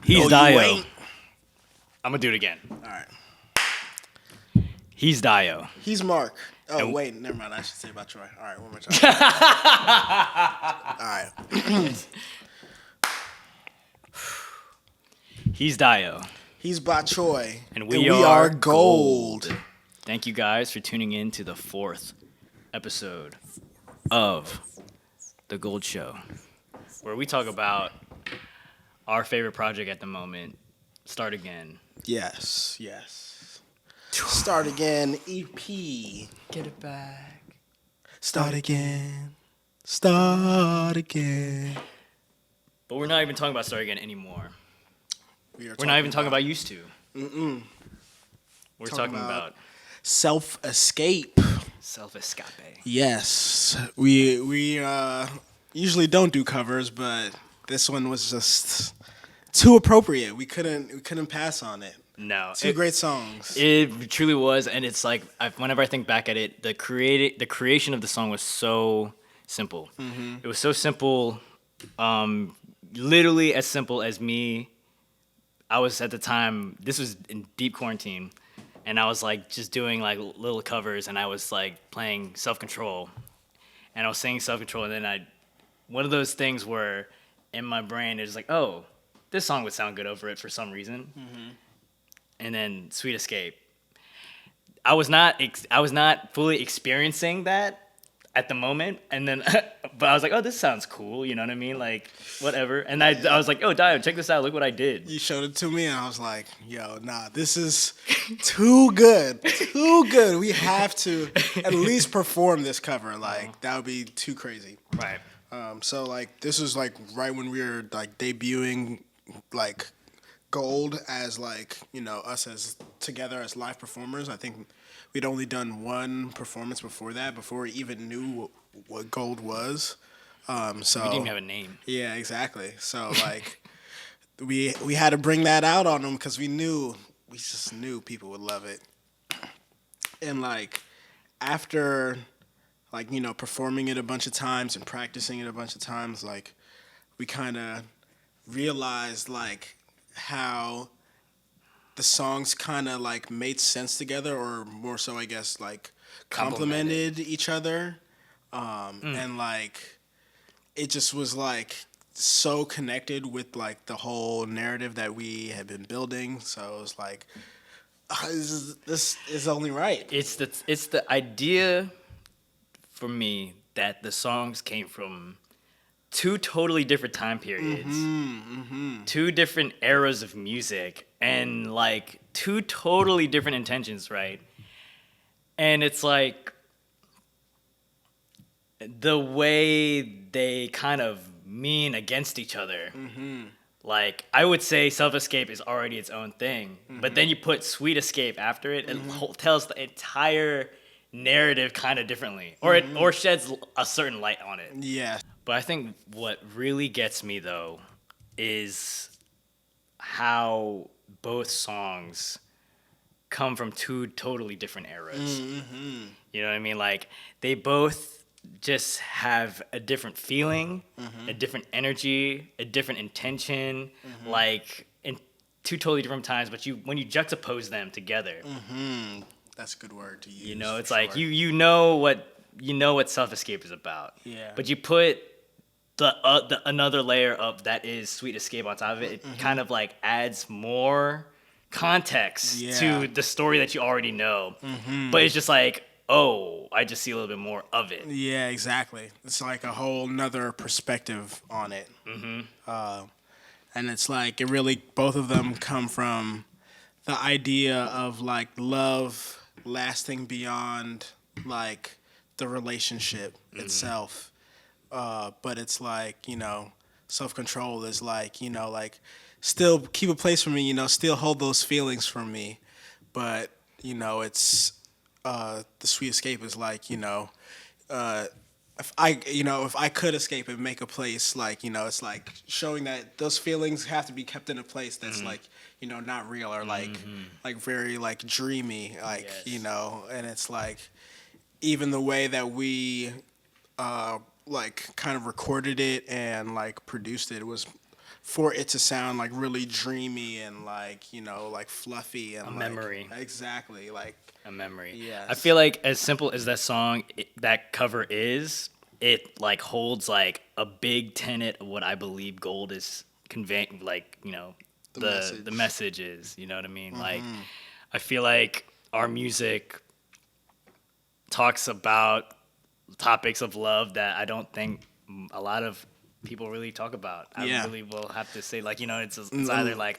He's you Dyyo. ain't. I'm gonna do it again. All right. He's Dyyo. He's Mark. Oh, And- wait. Never mind. I should say Baatchoy. All right. One more time. All right. He's Dyyo. He's Baatchoy. And we are are Gold. Thank you guys for tuning in to the 4th episode of The Gold Show, where we talk about our favorite project at the moment, Start Again. Yes. Start Again EP. Get it back. Start again. Start again. But we're not even talking about Start Again anymore. We're We're not even talking about used to. We're Talking talking about- about Self-escape. self-escape. Yes. We usually don't do covers, but this one was just too appropriate. We couldn't pass on it. No. Two great songs. It truly was, and it's like whenever I think back at it, the creation of the song was so simple. It was so simple, literally as simple as me. I was at the time. This was in deep quarantine, and I was like just doing like little covers, and I was like playing Self Control, and I was singing Self Control, and then one of those things where in my brain it's like, oh, this song would sound good over it for some reason. And then Sweet Escape. I was not fully experiencing that at the moment, and then but I was like, oh, this sounds cool, you know what I mean? Like whatever. And I was like, oh, Dyyo, check this out. Look what I did. You showed it to me, and I was like, yo, nah, this is too good. Too good. We have to at least perform this cover. Like, that would be too crazy. Right. So, like, this was, like, right when we were, like, debuting, like, G.O.L.D as, like, you know, us as together as live performers. I think we'd only done one performance before that, before we even knew what G.O.L.D was. So We didn't even have a name. yeah, exactly. So like, we had to bring that out on them because we just knew people would love it. And like, after, like, you know, performing it a bunch of times and practicing it a bunch of times, like, we kind of realized like how the songs kind of like made sense together, or more so, I guess, like complemented each other. And like, it just was like so connected with like the whole narrative that we had been building. So it was like, this is only right. It's the idea for me that the songs came from two totally different time periods, two different eras of music, and like two totally different intentions, right? And it's like the way they kind of mean against each other. Like, I would say Self-Escape is already its own thing, but then you put Sweet Escape after it, it tells the entire narrative kind of differently, or or sheds a certain light on it. Yeah. But I think what really gets me, though, is how both songs come from two totally different eras. You know what I mean? Like, they both just have a different feeling, a different energy, a different intention, like in two totally different times. But when you juxtapose them together, That's a good word to use. you know, it's for like sure. you know what Self-Escape is about. Yeah. But you put the another layer of that is Sweet Escape on top of it. It kind of like adds more context Yeah. to the story that you already know. But it's just like, oh, I just see a little bit more of it. Yeah, exactly. It's like a whole nother perspective on it. And it's like, it really, both of them come from the idea of like love lasting beyond like the relationship itself. But it's like, you know, self-control is like, you know, like still keep a place for me, you know, still hold those feelings for me. But, you know, it's, the Sweet Escape is like, you know, if I could escape and make a place, like, you know, it's like showing that those feelings have to be kept in a place that's like, you know, not real, or like very like dreamy, like, Yes. you know, and it's like even the way that we like kind of recorded it and like produced it was for it to sound like really dreamy and like, you know, like fluffy and A like, memory. Exactly, like A memory. Yes. I feel like as simple as that song, that cover is, it like holds like a big tenet of what I believe Gold is conveying. Like, you know, the message is. You know what I mean? Like, I feel like our music talks about topics of love that I don't think a lot of people really talk about. I Yeah. really will have to say, like, you know, it's either like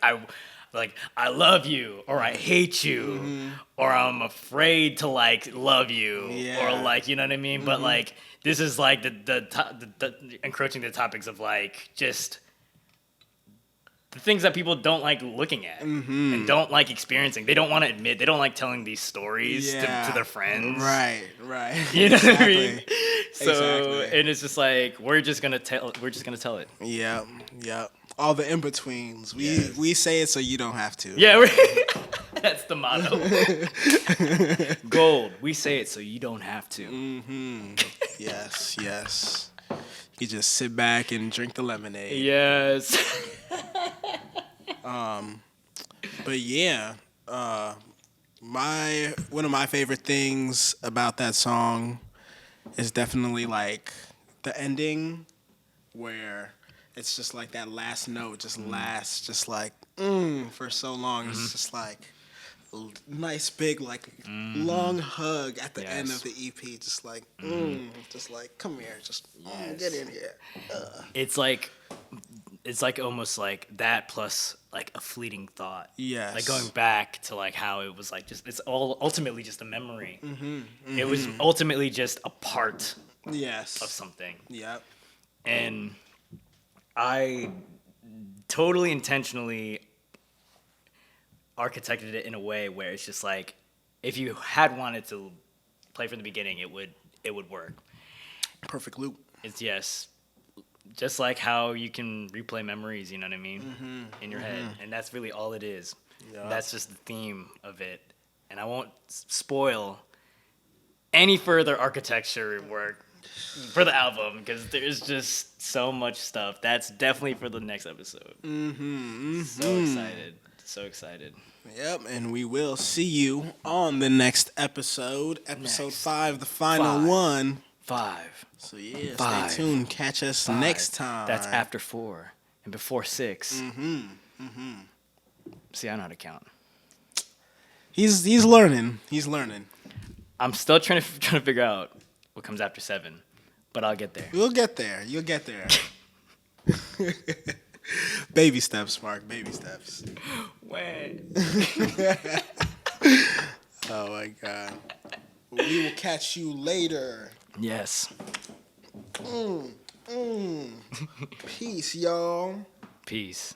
I love you or I hate you or I'm afraid to like love you or Yeah. like, you know what I mean? But like this is like the encroaching the topics of like just the things that people don't like looking at and don't like experiencing. They don't want to admit. They don't like telling these stories to their friends. Right. You know what I Exactly. mean? So Exactly. and it's just like we're just gonna tell it. Yep. Yep. All the in betweens. Yes. We say it so you don't have to. Yeah, that's the motto. Gold. We say it so you don't have to. Yes. Yes. You just sit back and drink the lemonade. Yes. But yeah, one of my favorite things about that song is definitely like the ending, where it's just like that last note just lasts just like for so long. It's just like nice big like long hug at the end of the EP. Just like just like come here, just get in here. It's like almost like that plus like a fleeting thought. Yes. Like going back to like how it was like just it's all ultimately just a memory. It was ultimately just a part Yes. of something. Yep. And I totally intentionally architected it in a way where it's just like if you had wanted to play from the beginning, it would work. Perfect loop. It's just like how you can replay memories, you know what I mean, in your head, and that's really all it is. Yeah. That's just the theme of it, and I won't spoil any further architecture work for the album because there's just so much stuff. That's definitely for the next episode. So excited. Yep, and we will see you on the next episode 5, the final one. 5. So yeah, 5. stay tuned. Catch us next time. That's after 4 and before 6. See, I know how to count. He's learning. He's learning. I'm still trying to figure out what comes after 7, but I'll get there. You'll get there. You'll get there. Baby steps, Mark. Baby steps. When? Oh my God. We will catch you later. Yes. Peace, y'all. Peace.